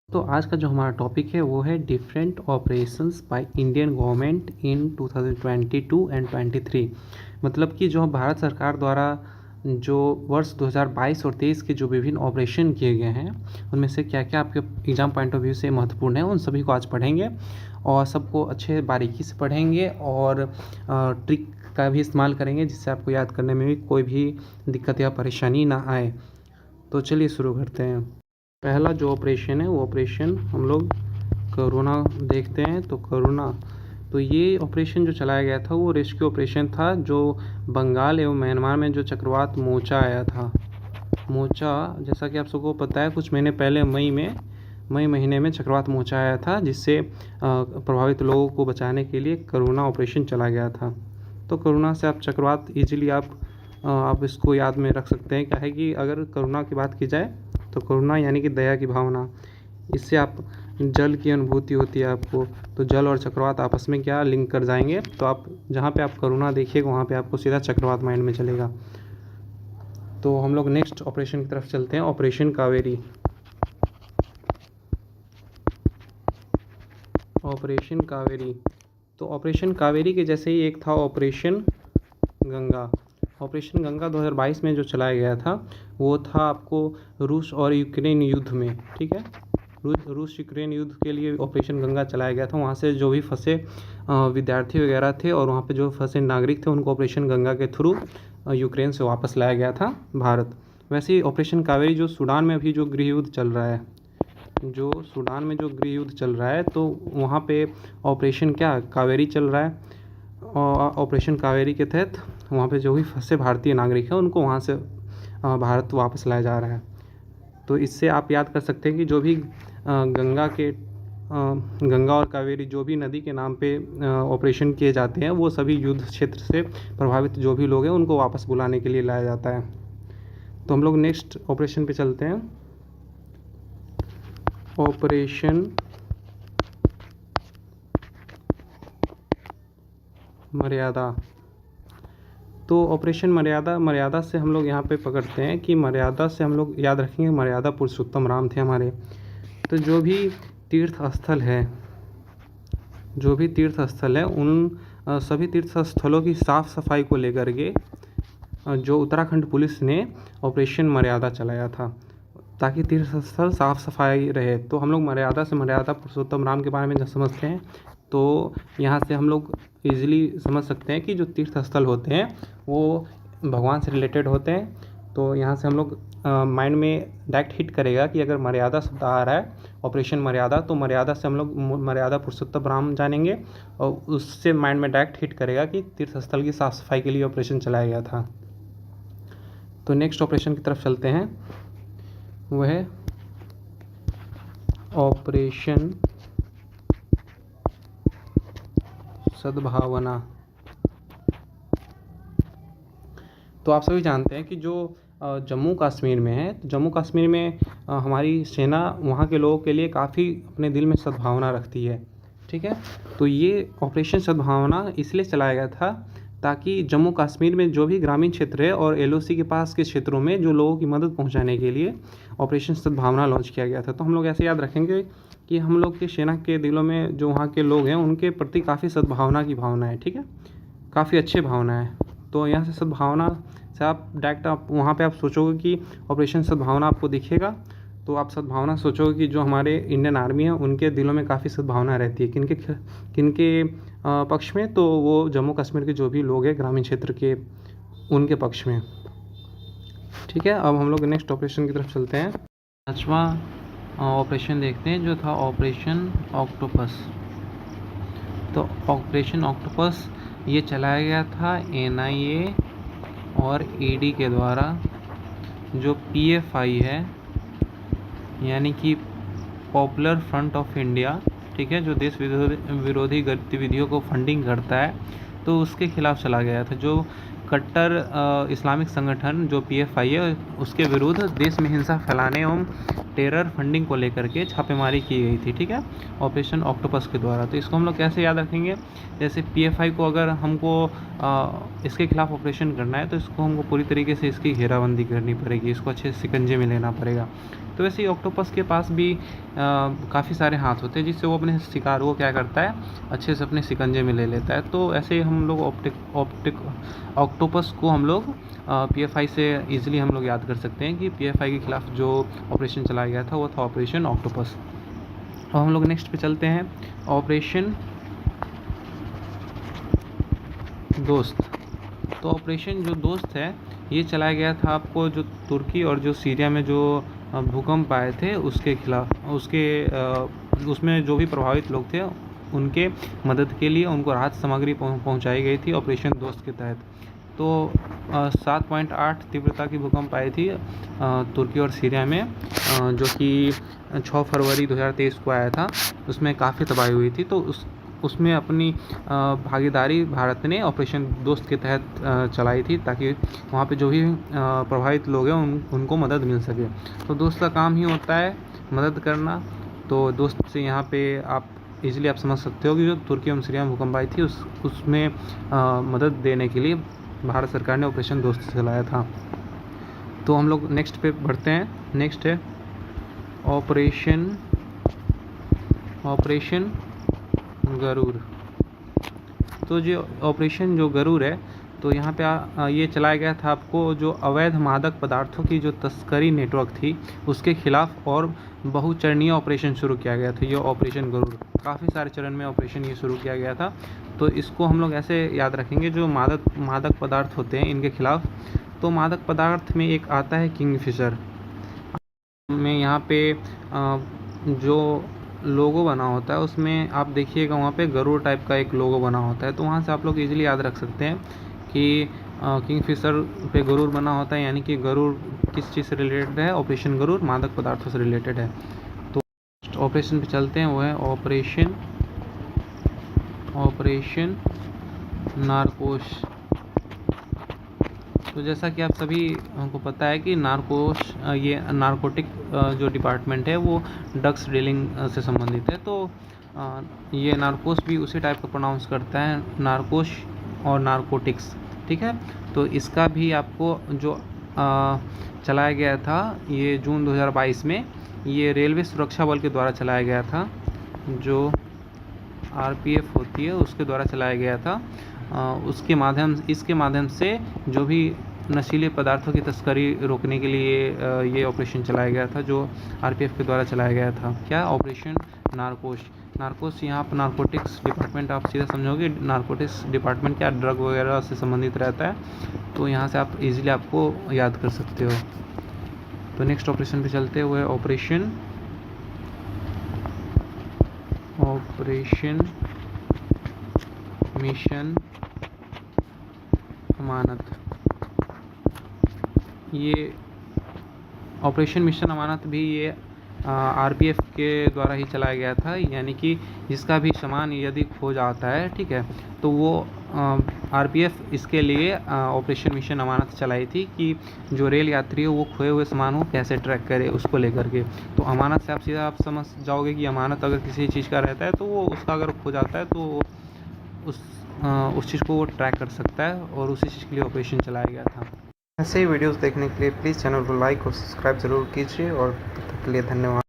तो आज का जो हमारा टॉपिक है वो है different operations by Indian government in 2022 and 23। मतलब कि जो भारत सरकार द्वारा जो वर्ष 2022 और 23 के जो विभिन्न ऑपरेशन किए गए हैं उनमें से क्या क्या आपके एग्ज़ाम पॉइंट ऑफ व्यू से महत्वपूर्ण है उन सभी को आज पढ़ेंगे और सबको अच्छे बारीकी से पढ़ेंगे और ट्रिक का भी इस्तेमाल करेंगे जिससे आपको याद करने में भी कोई भी दिक्कत या परेशानी ना आए। तो चलिए शुरू करते हैं। पहला जो ऑपरेशन है वो ऑपरेशन हम लोग करुणा देखते हैं। तो करुणा, तो ये ऑपरेशन जो चलाया गया था वो रेस्क्यू ऑपरेशन था जो बंगाल एवं म्यांमार में जो चक्रवात मोचा आया था। मोचा, जैसा कि आप सबको पता है, कुछ महीने पहले मई महीने में चक्रवात मोचा आया था जिससे प्रभावित लोगों को बचाने के लिए करुणा ऑपरेशन चला गया था। तो करुणा से आप चक्रवात ईजिली आप इसको याद में रख सकते हैं। क्या है कि अगर करुणा की बात की जाए तो करुणा यानी कि दया की भावना, इससे आप जल की अनुभूति होती है आपको। तो जल और चक्रवात आपस में क्या लिंक कर जाएंगे, तो आप जहाँ पे आप करुणा देखिएगा वहाँ पे आपको सीधा चक्रवात माइंड में चलेगा। तो हम लोग नेक्स्ट ऑपरेशन की तरफ चलते हैं, ऑपरेशन कावेरी। ऑपरेशन कावेरी, तो ऑपरेशन कावेरी के जैसे ही एक था ऑपरेशन गंगा। ऑपरेशन गंगा 2022 में जो चलाया गया था वो था आपको रूस और यूक्रेन युद्ध में, ठीक है। रूस यूक्रेन युद्ध के लिए ऑपरेशन गंगा चलाया गया था। वहाँ से जो भी फंसे विद्यार्थी वगैरह थे और वहाँ पे जो फंसे नागरिक थे उनको ऑपरेशन गंगा के थ्रू यूक्रेन से वापस लाया गया था भारत। वैसे ही ऑपरेशन कावेरी जो सूडान में अभी जो गृह युद्ध चल रहा है, जो सूडान में जो गृह युद्ध चल रहा है, तो वहाँ पे ऑपरेशन क्या कावेरी चल रहा है। और ऑपरेशन कावेरी के तहत वहाँ पे जो भी फंसे भारतीय नागरिक हैं उनको वहाँ से भारत वापस लाया जा रहा है। तो इससे आप याद कर सकते हैं कि जो भी गंगा और कावेरी जो भी नदी के नाम पे ऑपरेशन किए जाते हैं वो सभी युद्ध क्षेत्र से प्रभावित जो भी लोग हैं उनको वापस बुलाने के लिए लाया जाता है। तो हम लोग नेक्स्ट ऑपरेशन पे चलते हैं, ऑपरेशन मर्यादा। तो ऑपरेशन मर्यादा से हम लोग यहाँ पे पकड़ते हैं कि मर्यादा से हम लोग याद रखेंगे मर्यादा पुरुषोत्तम राम थे हमारे। तो जो भी तीर्थ स्थल है उन सभी तीर्थ स्थलों की साफ़ सफाई को लेकर के जो उत्तराखंड पुलिस ने ऑपरेशन मर्यादा चलाया था ताकि तीर्थ स्थल साफ़ सफाई रहे। तो हम लोग मर्यादा से मर्यादा पुरुषोत्तम राम के बारे में जब समझते हैं तो यहाँ से हम लोग ईजिली समझ सकते हैं कि जो तीर्थ स्थल होते हैं वो भगवान से रिलेटेड होते हैं। तो यहाँ से हम लोग माइंड में डायरेक्ट हिट करेगा कि अगर मर्यादा शब्द आ रहा है ऑपरेशन मर्यादा, तो मर्यादा से हम लोग मर्यादा पुरुषोत्तम राम जानेंगे और उससे माइंड में डायरेक्ट हिट करेगा कि तीर्थ स्थल की साफ़ सफाई के लिए ऑपरेशन चलाया गया था। तो नेक्स्ट ऑपरेशन की तरफ चलते हैं, वो है ऑपरेशन सद्भावना। तो आप सभी जानते हैं कि जो जम्मू कश्मीर में है, तो जम्मू कश्मीर में हमारी सेना वहाँ के लोगों के लिए काफ़ी अपने दिल में सद्भावना रखती है, ठीक है। तो ये ऑपरेशन सद्भावना इसलिए चलाया गया था ताकि जम्मू कश्मीर में जो भी ग्रामीण क्षेत्र है और एलओसी के पास के क्षेत्रों में जो लोगों की मदद पहुंचाने के लिए ऑपरेशन सद्भावना लॉन्च किया गया था। तो हम लोग ऐसे याद रखेंगे कि हम लोग की सेना के दिलों में जो वहाँ के लोग हैं उनके प्रति काफ़ी सद्भावना की भावना है, ठीक है, काफ़ी अच्छी भावना है। तो यहाँ से सद्भावना से आप डायरेक्ट आप वहाँ पे आप सोचोगे कि ऑपरेशन सद्भावना आपको दिखेगा तो आप सद्भावना सोचोगे कि जो हमारे इंडियन आर्मी है उनके दिलों में काफ़ी सद्भावना रहती है किनके पक्ष में, तो वो जम्मू कश्मीर के जो भी लोग हैं ग्रामीण क्षेत्र के उनके पक्ष में, ठीक है। अब हम लोग नेक्स्ट ऑपरेशन की तरफ चलते हैं। पाँचवा ऑपरेशन देखते हैं जो था ऑपरेशन ऑक्टोपस। तो ऑपरेशन ऑक्टोपस ये चलाया गया था एनआईए और ईडी के द्वारा। जो पीएफआई है यानी कि पॉपुलर फ्रंट ऑफ इंडिया, ठीक है, जो देश विरोधी गतिविधियों को फंडिंग करता है, तो उसके खिलाफ चला गया था। जो कट्टर इस्लामिक संगठन जो पीएफआई है उसके विरुद्ध देश में हिंसा फैलाने एवं टेरर फंडिंग को लेकर के छापेमारी की गई थी, ठीक है, ऑपरेशन ऑक्टोपस के द्वारा। तो इसको हम लोग कैसे याद रखेंगे, जैसे पीएफआई को अगर हमको इसके खिलाफ ऑपरेशन करना है तो इसको हमको पूरी तरीके से इसकी घेराबंदी करनी पड़ेगी, इसको अच्छे से शिकंजे में लेना पड़ेगा। तो वैसे ही ऑक्टोपस के पास भी काफ़ी सारे हाथ होते हैं, जिससे वो अपने शिकार को क्या करता है, अच्छे से अपने शिकंजे में ले लेता है। तो ऐसे ही हम लोग ऑक्टोपस को हम लोग PFI से ईजिली हम लोग याद कर सकते हैं कि PFI के खिलाफ जो ऑपरेशन चलाया गया था वो था ऑपरेशन ऑक्टोपस। अब हम लोग नेक्स्ट पे चलते हैं, ऑपरेशन दोस्त। तो ऑपरेशन जो दोस्त है ये चलाया गया था आपको जो तुर्की और जो सीरिया में जो भूकंप आए थे उसके खिलाफ, उसमें जो भी प्रभावित लोग थे उनके मदद के लिए उनको राहत सामग्री पहुंचाई गई थी ऑपरेशन दोस्त के तहत। तो 7.8 तीव्रता की भूकंप आई थी तुर्की और सीरिया में, जो कि 6 फरवरी 2023 को आया था। उसमें काफ़ी तबाही हुई थी। तो उसमें अपनी भागीदारी भारत ने ऑपरेशन दोस्त के तहत चलाई थी, ताकि वहाँ पे जो भी प्रभावित लोग हैं उनको मदद मिल सके। तो दोस्त का काम ही होता है मदद करना। तो दोस्त से यहाँ पे आप इजीली आप समझ सकते हो कि जो तुर्की और सीरिया में भूकंप आई थी उसमें मदद देने के लिए भारत सरकार ने ऑपरेशन दोस्त चलाया था। तो हम लोग नेक्स्ट पे बढ़ते हैं। नेक्स्ट है ऑपरेशन गरुड़। तो जो ऑपरेशन जो गरुड़ है, तो यहाँ पे ये चलाया गया था आपको जो अवैध मादक पदार्थों की जो तस्करी नेटवर्क थी उसके खिलाफ, और बहुचरणीय ऑपरेशन शुरू किया गया था। ये ऑपरेशन गरुड़ काफ़ी सारे चरण में ऑपरेशन ये शुरू किया गया था। तो इसको हम लोग ऐसे याद रखेंगे, जो मादक पदार्थ होते हैं इनके खिलाफ। तो मादक पदार्थ में एक आता है किंगफिशर में, यहाँ पे जो लोगो बना होता है उसमें आप देखिएगा वहाँ पे गरुड़ टाइप का एक लोगो बना होता है। तो वहाँ से आप लोग इजीली याद रख सकते हैं कि किंगफिशर पे गरुड़ बना होता है, यानी कि गरुड़ किस चीज़ से रिलेटेड है, ऑपरेशन गरुड़ मादक पदार्थों से रिलेटेड है। तो ऑपरेशन पे चलते हैं, वो है ऑपरेशन नारकोश। तो जैसा कि आप सभी को पता है कि ये नारकोटिक जो डिपार्टमेंट है वो ड्रग्स डीलिंग से संबंधित है। तो ये नारकोस भी उसी टाइप का प्रोनाउंस करता है, नारकोश और नारकोटिक्स, ठीक है। तो इसका भी आपको जो चलाया गया था ये जून 2022 में, ये रेलवे सुरक्षा बल के द्वारा चलाया गया था, जो RPF होती है उसके द्वारा चलाया गया था। इसके माध्यम से जो भी नशीले पदार्थों की तस्करी रोकने के लिए ये ऑपरेशन चलाया गया था, जो RPF के द्वारा चलाया गया था। क्या? ऑपरेशन नारकोस। यहाँ पर नारकोटिक्स डिपार्टमेंट आप सीधा समझोगे, नारकोटिक्स डिपार्टमेंट क्या ड्रग वगैरह से संबंधित रहता है। तो यहाँ से आप इजीली आपको याद कर सकते हो। तो नेक्स्ट ऑपरेशन पे चलते हुए ऑपरेशन मिशन अमानत। ये ऑपरेशन मिशन अमानत भी ये RPF के द्वारा ही चलाया गया था, यानी कि जिसका भी सामान यदि खो जाता है, ठीक है, तो वो RPF इसके लिए ऑपरेशन मिशन अमानत चलाई थी कि जो रेल यात्री है वो खोए हुए सामान को कैसे ट्रैक करे उसको लेकर के। तो अमानत से आप समझ जाओगे कि अमानत अगर किसी चीज़ का रहता है तो वो उसका अगर खो जाता है तो उस चीज़ को वो ट्रैक कर सकता है, और उसी चीज़ के लिए ऑपरेशन चलाया गया था। ऐसे ही वीडियोस देखने के लिए प्लीज़ चैनल को लाइक और सब्सक्राइब ज़रूर कीजिए, और तब तक के लिए धन्यवाद।